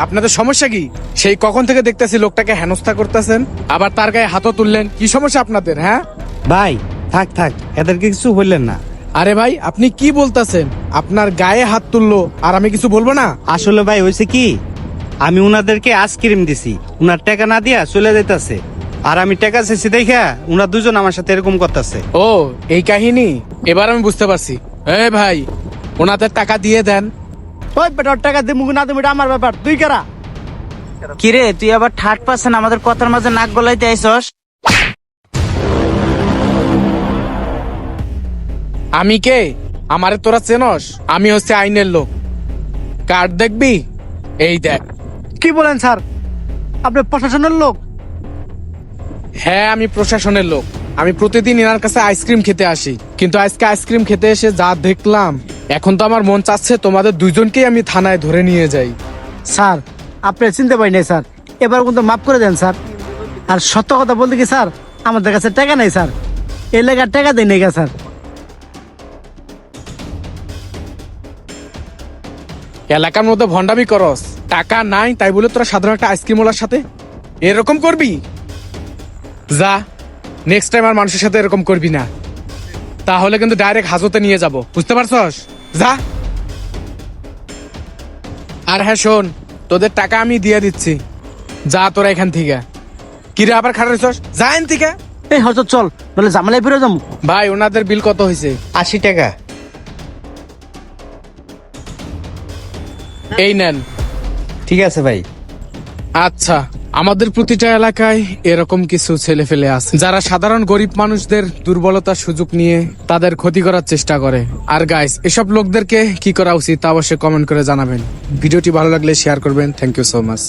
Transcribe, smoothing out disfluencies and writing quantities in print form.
আপনাদের সমস্যা কি? সেই কখন থেকে দেখতেছি লোকটাকে হেনস্থা করতেছেন, আবার তার গায়ে হাতও তুললেন। কি সমস্যা আপনাদের? হ্যাঁ ভাই থাক থাক, এদেরকে কিছু বললেন না। আরে ভাই, আপনি কি বলতেছেন? আপনার গায়ে হাত তুললো আর আমি কিছু বলবো না? আসলে ভাই হয়েছে কি, আমি উনাদেরকে আইসক্রিম দিছি, উনার টাকা না দিয়া চলে যাইতাছে, আর আমি টাকা চাইছি দেখা উনার দুজন আমার সাথে এরকম করতেছে। ও, এই কাহিনী এবার আমি বুঝতে পারছি। এই ভাই, ওনাদের টাকা দিয়ে দেন। ওই বেটার টাকা দিমু না দিমু এটা আমার ব্যাপার, তুই কারা? কিরে তুই আবার থার্ড পার্সন আমাদের কথার মাঝে নাক গলাইতে আইছস? আমি কে? আমারে তোরা চেনস? আমি হচ্ছে আইনের লোক। কার্ড দেখবি? এই দেখ। কি বলেন স্যার, আপনি প্রশাসনের লোক? হ্যাঁ, আমি প্রশাসনের লোক। আমি প্রতিদিন এনার কাছে আইসক্রিম খেতে আসি, কিন্তু আজকে আইসক্রিম খেতে এসে যা দেখলাম, এখন তো আমার মন চাচ্ছে তোমাদের দুইজনকেই আমি থানায় ধরে নিয়ে যাই। স্যার আপনি চিনতে পারি নাই স্যার, এবার কিন্তু মাফ করে দেন স্যার। আর সত্য কথা বলতে কি স্যার, আমাদের কাছে টাকা নেই স্যার, এই লেগার টাকা দেয় নাই স্যার। এলাকার মধ্যে ভন্ডামি করস, টাকা নাই তাই বলে তোরা সাধারণ একটা আইসক্রিম ওলার সাথে এরকম করবি? যা, নেক্সট টাইম আর মানুষের সাথে এরকম করবি না, তাহলে কিন্তু ডাইরেক্ট হাজতে নিয়ে যাব, বুঝতে পারছস? যা। আর হ্যাঁ শোন, তোদের টাকা আমি দিয়ে দিচ্ছি, যা তোরা এখান থেকে। কিরে আবার খারাপ, যা এখান থেকে। এই হয়তো চল, বলে জামালাই ফিরে যাবো। ভাই, ওনাদের বিল কত হয়েছে? 80 টাকা। এই নেন। ঠিক আছে ভাই। আচ্ছা, আমাদের প্রতিটা এলাকায় এরকম কিছু ছেলে ফেলে আছে যারা সাধারণ গরিব মানুষদের দুর্বলতার সুযোগ নিয়ে তাদের ক্ষতি করার চেষ্টা করে। আর গাইস, এসব লোকদেরকে কি করা উচিত তা অবশ্যই কমেন্ট করে জানাবেন। ভিডিওটি ভালো লাগলে শেয়ার করবেন। Thank you so much.